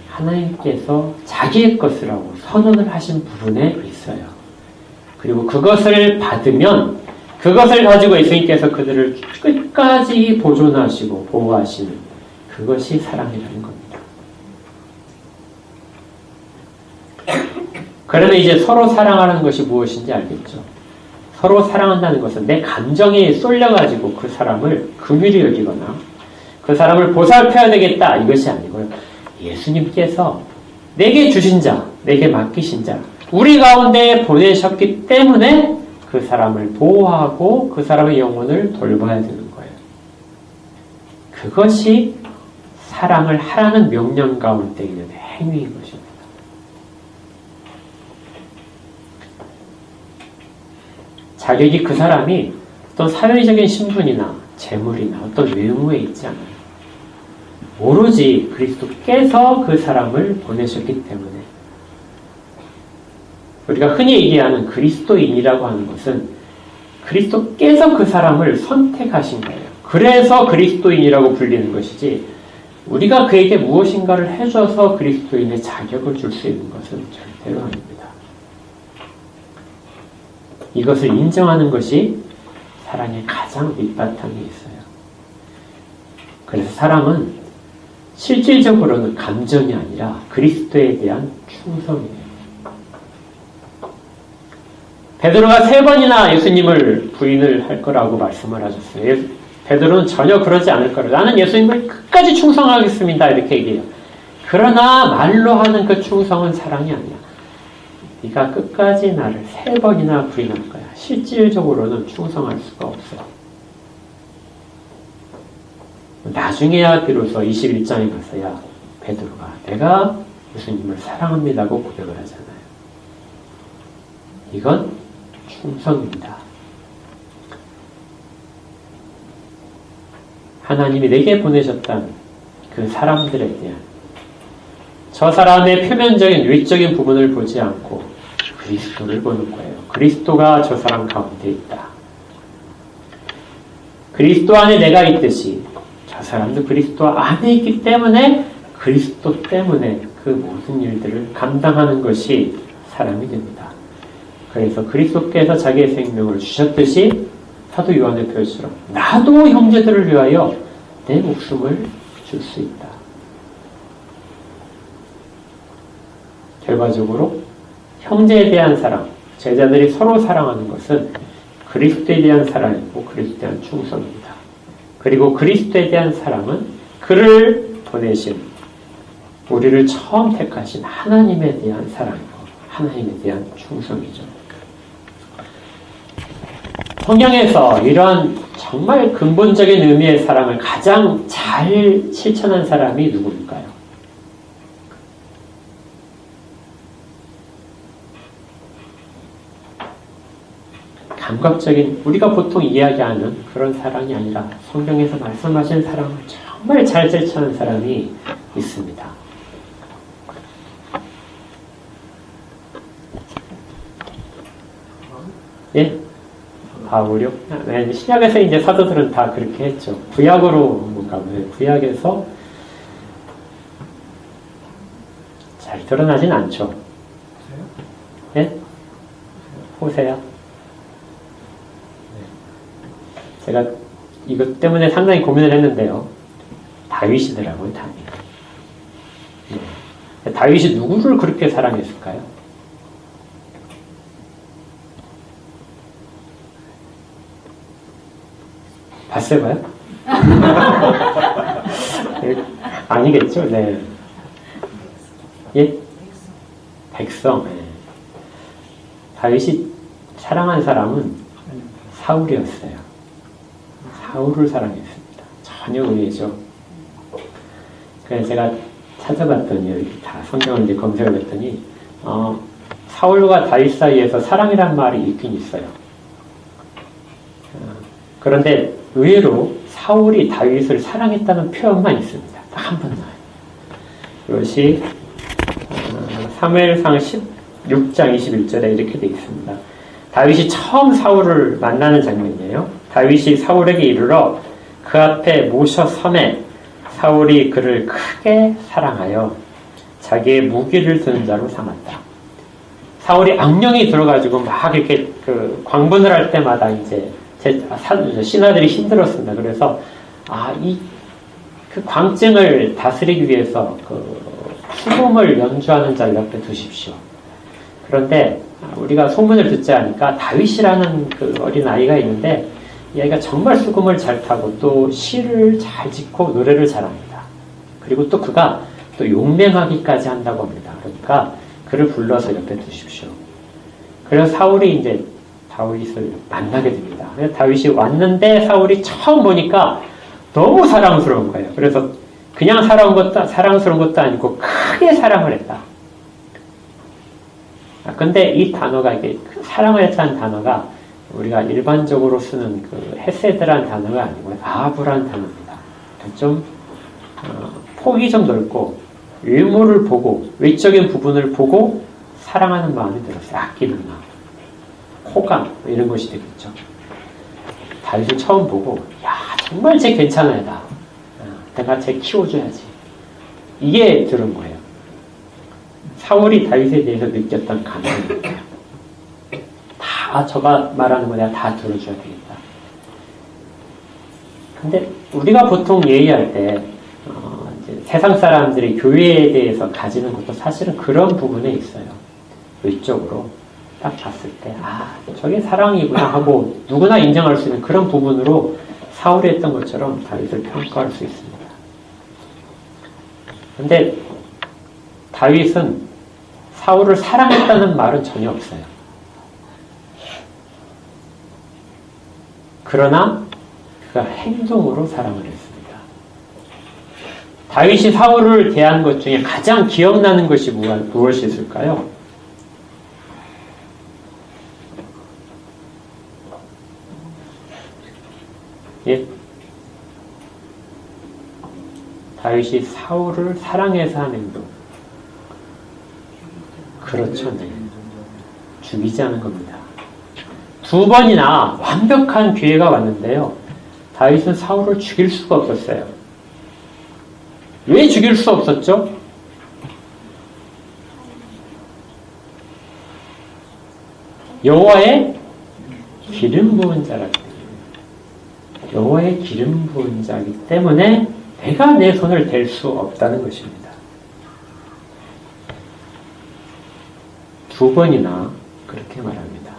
하나님께서 자기의 것이라고 선언을 하신 부분에 있어요. 그리고 그것을 받으면 그것을 가지고 예수님께서 그들을 끝까지 보존하시고 보호하시는 그것이 사랑이라는 겁니다. 그러면 이제 서로 사랑하는 것이 무엇인지 알겠죠? 서로 사랑한다는 것은 내 감정에 쏠려가지고 그 사람을 긍휼히 여기거나 그 사람을 보살펴야 되겠다 이것이 아니고요. 예수님께서 내게 주신 자, 내게 맡기신 자, 우리 가운데 보내셨기 때문에 그 사람을 보호하고 그 사람의 영혼을 돌봐야 되는 거예요. 그것이 사랑을 하라는 명령 가운데 있는 행위인 것입니다. 자격이 그 사람이 어떤 사회적인 신분이나 재물이나 어떤 외모에 있지 않아요. 오로지 그리스도께서 그 사람을 보내셨기 때문에 우리가 흔히 얘기하는 그리스도인이라고 하는 것은 그리스도께서 그 사람을 선택하신 거예요. 그래서 그리스도인이라고 불리는 것이지 우리가 그에게 무엇인가를 해줘서 그리스도인의 자격을 줄 수 있는 것은 절대로 아닙니다. 이것을 인정하는 것이 사랑의 가장 밑바탕에 있어요. 그래서 사랑은 실질적으로는 감정이 아니라 그리스도에 대한 충성이에요. 베드로가 3번이나 예수님을 부인을 할 거라고 말씀을 하셨어요. 베드로는 전혀 그러지 않을 거라고. 나는 예수님을 끝까지 충성하겠습니다. 이렇게 얘기해요. 그러나 말로 하는 그 충성은 사랑이 아니야. 네가 끝까지 나를 3번이나 부인할 거야. 실질적으로는 충성할 수가 없어. 나중에야 비로소 21장에 가서야 베드로가 내가 예수님을 사랑합니다고 고백을 하잖아요. 이건 충성입니다. 하나님이 내게 보내셨던 그 사람들에 대한 저 사람의 표면적인 외적인 부분을 보지 않고 그리스도를 보는 거예요. 그리스도가 저 사람 가운데 있다. 그리스도 안에 내가 있듯이 저 사람도 그리스도 안에 있기 때문에 그리스도 때문에 그 모든 일들을 감당하는 것이 사람이 됩니다. 그래서 그리스도께서 자기의 생명을 주셨듯이 사도 요한의 표현처럼 나도 형제들을 위하여 내 목숨을 줄 수 있다. 결과적으로 형제에 대한 사랑, 제자들이 서로 사랑하는 것은 그리스도에 대한 사랑이고 그리스도에 대한 충성입니다. 그리고 그리스도에 대한 사랑은 그를 보내신 우리를 처음 택하신 하나님에 대한 사랑이고 하나님에 대한 충성이죠. 성경에서 이러한 정말 근본적인 의미의 사랑을 가장 잘 실천한 사람이 누구일까요? 감각적인 우리가 보통 이야기하는 그런 사랑이 아니라 성경에서 말씀하신 사랑을 정말 잘 실천한 사람이 있습니다. 예? 바울이요? 네, 신약에서 이제 사도들은 다 그렇게 했죠. 구약으로 뭔가 구약에서 잘 드러나진 않죠. 예? 호세야? 제가 이것 때문에 상당히 고민을 했는데요. 다윗이더라고요, 다윗. 네. 다윗이 누구를 그렇게 사랑했을까요? 바세바요? 아니겠죠? 네. 예? 백성. 네. 다윗이 사랑한 사람은 사울이었어요. 사울을 사랑했습니다. 전혀 의외죠. 그래서 제가 찾아봤더니, 이렇게 다 성경을 이제 검색을 했더니, 사울과 다윗 사이에서 사랑이란 말이 있긴 있어요. 그런데 의외로 사울이 다윗을 사랑했다는 표현만 있습니다. 딱 한 번 나와요. 이것이 사무엘상 16장 21절에 이렇게 되어 있습니다. 다윗이 처음 사울을 만나는 장면이에요. 다윗이 사울에게 이르러 그 앞에 모셔 서매 사울이 그를 크게 사랑하여 자기의 무기를 드는 자로 삼았다. 사울이 악령이 들어가지고 막 이렇게 그 광분을 할 때마다 이제 신하들이 힘들었습니다. 그래서 그 광증을 다스리기 위해서 그 수금을 연주하는 자를 옆에 두십시오. 그런데 우리가 소문을 듣지 않으니까 다윗이라는 그 어린 아이가 있는데 이 아이가 정말 수금을 잘 타고 또 시를 잘 짓고 노래를 잘합니다. 그리고 또 그가 또 용맹하기까지 한다고 합니다. 그러니까 그를 불러서 옆에 두십시오. 그래서 사울이 이제 다윗을 만나게 됩니다. 그래서 다윗이 왔는데 사울이 처음 보니까 너무 사랑스러운 거예요. 그래서 그냥 사랑스러운 것도 아니고 크게 사랑을 했다. 근데 이 단어가 이게 사랑을 했다는 단어가 우리가 일반적으로 쓰는 그 헤세드란 단어가 아니고 아브란 단어입니다. 좀 폭이 좀 넓고 외모를 보고 외적인 부분을 보고 사랑하는 마음이 들었어요. 아끼는 마음, 호감 이런 것이 되겠죠. 다윗을 처음 보고 야 정말 쟤 괜찮은 애다. 내가 쟤 키워줘야지. 이게 들은 거예요. 사울이 다윗에 대해서 느꼈던 감정이에요. 다 저가 말하는 거 내가 다 들어줘야 되겠다. 근데 우리가 보통 얘기할 때 이제 세상 사람들이 교회에 대해서 가지는 것도 사실은 그런 부분에 있어요. 외적으로 딱 봤을 때 저게 사랑이구나 하고 누구나 인정할 수 있는 그런 부분으로 사울이 했던 것처럼 다윗을 평가할 수 있습니다. 근데 다윗은 사울을 사랑했다는 말은 전혀 없어요. 그러나 그가 행동으로 사랑을 했습니다. 다윗이 사울을 대한 것 중에 가장 기억나는 것이 무엇이 있을까요? 예? 다윗이 사울을 사랑해서 한 행동. 그렇죠. 네. 죽이지 않은 겁니다. 2번이나 완벽한 기회가 왔는데요. 다윗은 사울을 죽일 수가 없었어요. 왜 죽일 수 없었죠? 여호와의 기름 부은 자라기 때문에. 여호와의 기름 부은 자이기 때문에 내가 내 손을 댈 수 없다는 것입니다. 2번이나 그렇게 말합니다.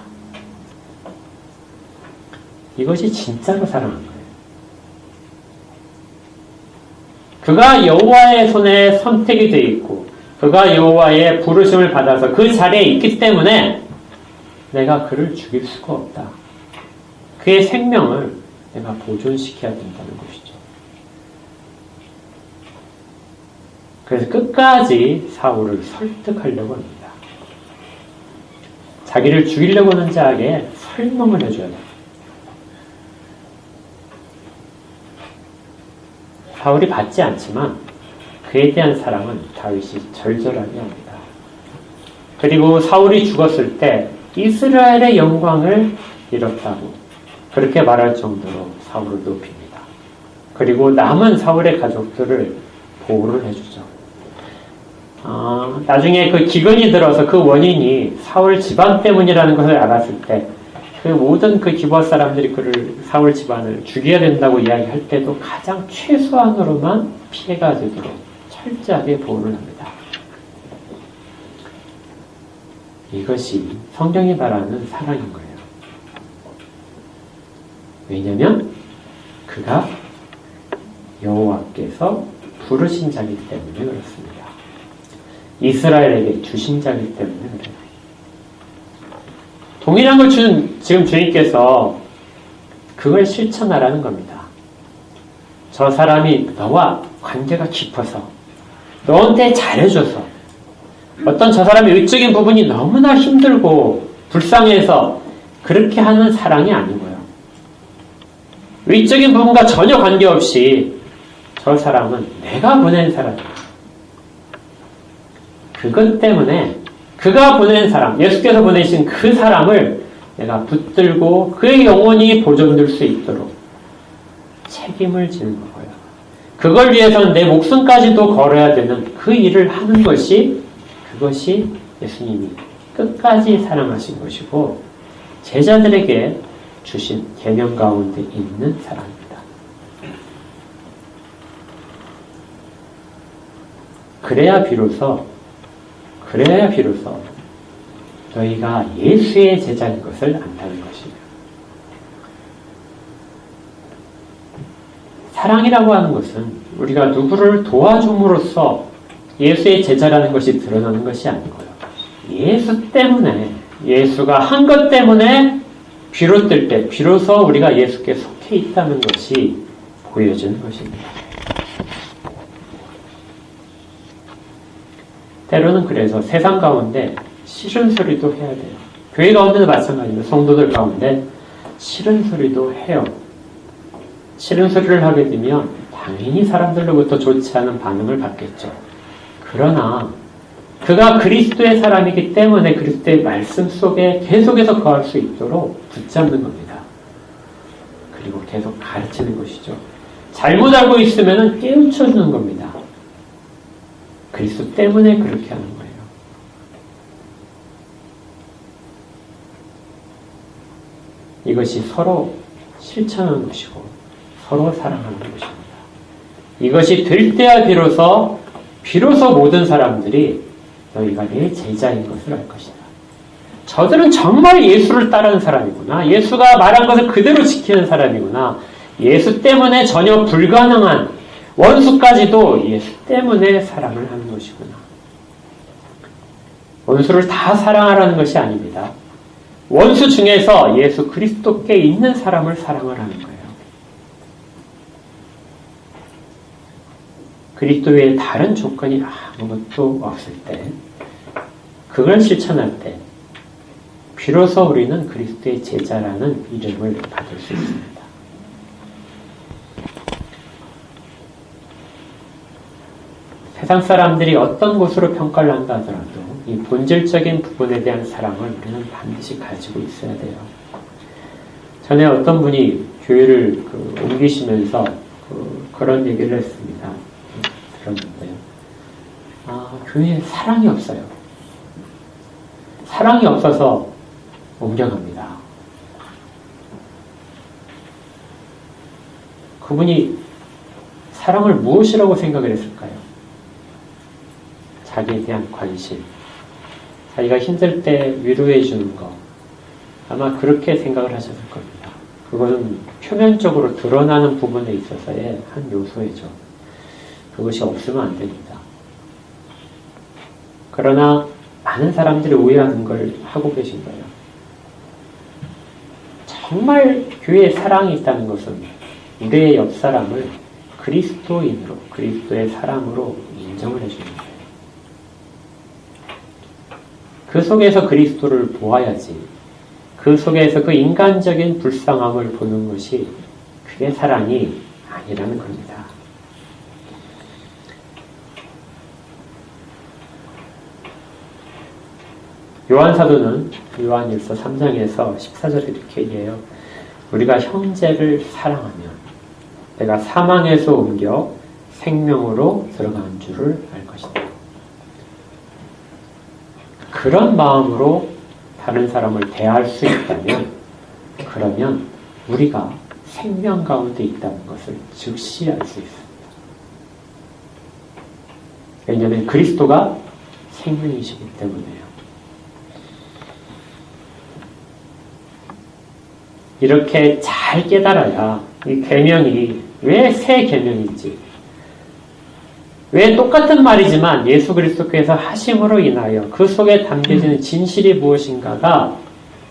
이것이 진짜로 사랑한 거예요. 그가 여호와의 손에 선택이 되어 있고 그가 여호와의 부르심을 받아서 그 자리에 있기 때문에 내가 그를 죽일 수가 없다. 그의 생명을 내가 보존시켜야 된다는 것이죠. 그래서 끝까지 사울을 설득하려고 합니다. 자기를 죽이려고 하는 자에게 설명을 해줘야 돼요. 사울이 받지 않지만 그에 대한 사랑은 다윗이 절절하게 합니다. 그리고 사울이 죽었을 때 이스라엘의 영광을 잃었다고 그렇게 말할 정도로 사울을 높입니다. 그리고 남은 사울의 가족들을 보호를 해주죠. 나중에 그 기근이 들어서 그 원인이 사울 집안 때문이라는 것을 알았을 때 그 모든 그 기브아 사람들이 그를 사울 집안을 죽여야 된다고 이야기할 때도 가장 최소한으로만 피해가 되도록 철저하게 보호를 합니다. 이것이 성경이 말하는 사랑인 거예요. 왜냐하면 그가 여호와께서 부르신 자이기 때문에 그렇습니다. 이스라엘에게 주신 자이기 때문에 그래요. 동일한 걸 준 지금 주님께서 그걸 실천하라는 겁니다. 저 사람이 너와 관계가 깊어서 너한테 잘해줘서 어떤 저 사람의 의적인 부분이 너무나 힘들고 불쌍해서 그렇게 하는 사랑이 아니고요. 의적인 부분과 전혀 관계없이 저 사람은 내가 보낸 사람이에요. 그것 때문에 그가 보낸 사람, 예수께서 보내신 그 사람을 내가 붙들고 그의 영혼이 보존될 수 있도록 책임을 지는 거고요. 그걸 위해서는 내 목숨까지도 걸어야 되는 그 일을 하는 것이 그것이 예수님이 끝까지 사랑하신 것이고 제자들에게 주신 계명 가운데 있는 사랑입니다. 그래야 비로소 너희가 예수의 제자인 것을 안다는 것이에요. 사랑이라고 하는 것은 우리가 누구를 도와줌으로써 예수의 제자라는 것이 드러나는 것이 아니고요. 예수 때문에, 예수가 한 것 때문에 비롯될 때 비로소 우리가 예수께 속해 있다는 것이 보여지는 것입니다. 때로는 그래서 세상 가운데 싫은 소리도 해야 돼요. 교회 가운데도 마찬가지입니다. 성도들 가운데 싫은 소리도 해요. 싫은 소리를 하게 되면 당연히 사람들로부터 좋지 않은 반응을 받겠죠. 그러나 그가 그리스도의 사람이기 때문에 그리스도의 말씀 속에 계속해서 거할 수 있도록 붙잡는 겁니다. 그리고 계속 가르치는 것이죠. 잘못 알고 있으면 깨우쳐주는 겁니다. 그리스도 때문에 그렇게 하는 거예요. 이것이 서로 실천하는 것이고 서로 사랑하는 것입니다. 이것이 될 때야 비로소 모든 사람들이 너희가 내 제자인 것을 알 것이다. 저들은 정말 예수를 따르는 사람이구나. 예수가 말한 것을 그대로 지키는 사람이구나. 예수 때문에 전혀 불가능한 원수까지도 예수 때문에 사랑을 하는 것이구나. 원수를 다 사랑하라는 것이 아닙니다. 원수 중에서 예수 그리스도께 있는 사람을 사랑을 하는 거예요. 그리스도 외에 다른 조건이 아무것도 없을 때, 그걸 실천할 때 비로소 우리는 그리스도의 제자라는 이름을 받을 수 있습니다. 세상 사람들이 어떤 것으로 평가를 한다 하더라도 이 본질적인 부분에 대한 사랑을 우리는 반드시 가지고 있어야 돼요. 전에 어떤 분이 교회를 옮기시면서 그런 얘기를 했습니다. 들었는데요. 교회에 사랑이 없어요. 사랑이 없어서 옮겨갑니다. 그분이 사랑을 무엇이라고 생각을 했을까요? 자기에 대한 관심, 자기가 힘들 때 위로해 주는 것, 아마 그렇게 생각을 하셨을 겁니다. 그것은 표면적으로 드러나는 부분에 있어서의 한 요소이죠. 그것이 없으면 안 됩니다. 그러나 많은 사람들이 오해하는 걸 하고 계신 거예요. 정말 교회에 사랑이 있다는 것은 우리의 옆 사람을 그리스도인으로, 그리스도의 사람으로 인정을 해주는 거예요. 그 속에서 그리스도를 보아야지, 그 속에서 그 인간적인 불쌍함을 보는 것이 그게 사랑이 아니라는 겁니다. 요한사도는 요한일서 3장에서 14절에 이렇게 얘기해요. 우리가 형제를 사랑하면 내가 사망에서 옮겨 생명으로 들어간 줄을 알 것이다. 그런 마음으로 다른 사람을 대할 수 있다면, 그러면 우리가 생명 가운데 있다는 것을 즉시 알 수 있습니다. 왜냐하면 그리스도가 생명이시기 때문에요. 이렇게 잘 깨달아야 이 계명이 왜 새 계명인지, 왜 똑같은 말이지만 예수 그리스도께서 하심으로 인하여 그 속에 담겨지는 진실이 무엇인가가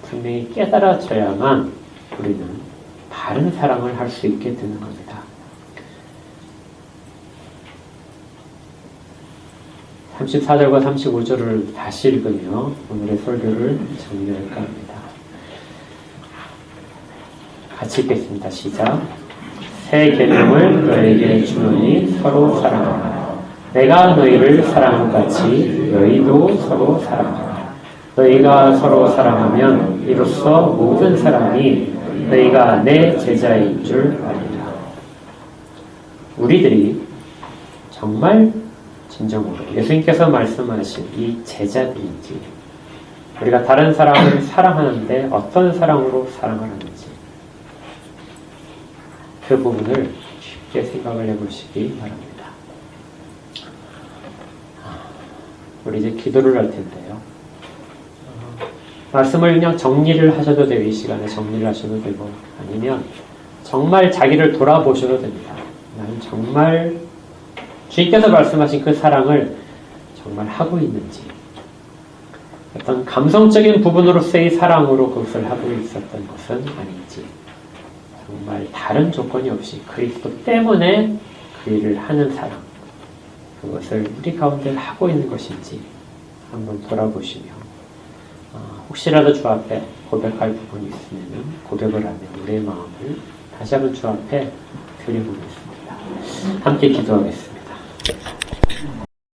분명히 깨달아져야만 우리는 바른 사랑을 할 수 있게 되는 겁니다. 34절과 35절을 다시 읽으며 오늘의 설교를 정리할까 합니다. 같이 읽겠습니다. 시작. 새 계명을 너에게 주노니 서로 사랑하라. 내가 너희를 사랑한 같이 너희도 서로 사랑하라. 너희가 서로 사랑하면 이로써 모든 사람이 너희가 내 제자인 줄 아리라. 우리들이 정말 진정으로 예수님께서 말씀하신 이 제자들인지, 우리가 다른 사람을 사랑하는데 어떤 사랑으로 사랑을 하는지, 그 부분을 쉽게 생각을 해보시기 바랍니다. 우리 이제 기도를 할 텐데요. 말씀을 그냥 정리를 하셔도 되고, 이 시간에 정리를 하셔도 되고, 아니면 정말 자기를 돌아보셔도 됩니다. 나는 정말 주님께서 말씀하신 그 사랑을 정말 하고 있는지, 어떤 감성적인 부분으로서의 사랑으로 그것을 하고 있었던 것은 아닌지, 정말 다른 조건이 없이 그리스도 때문에 그 일을 하는 사랑, 그것을 우리 가운데 하고 있는 것인지 한번 돌아보시며, 혹시라도 주 앞에 고백할 부분이 있으면 고백을 하며 우리의 마음을 다시 한번 주 앞에 드려보겠습니다. 함께 기도하겠습니다.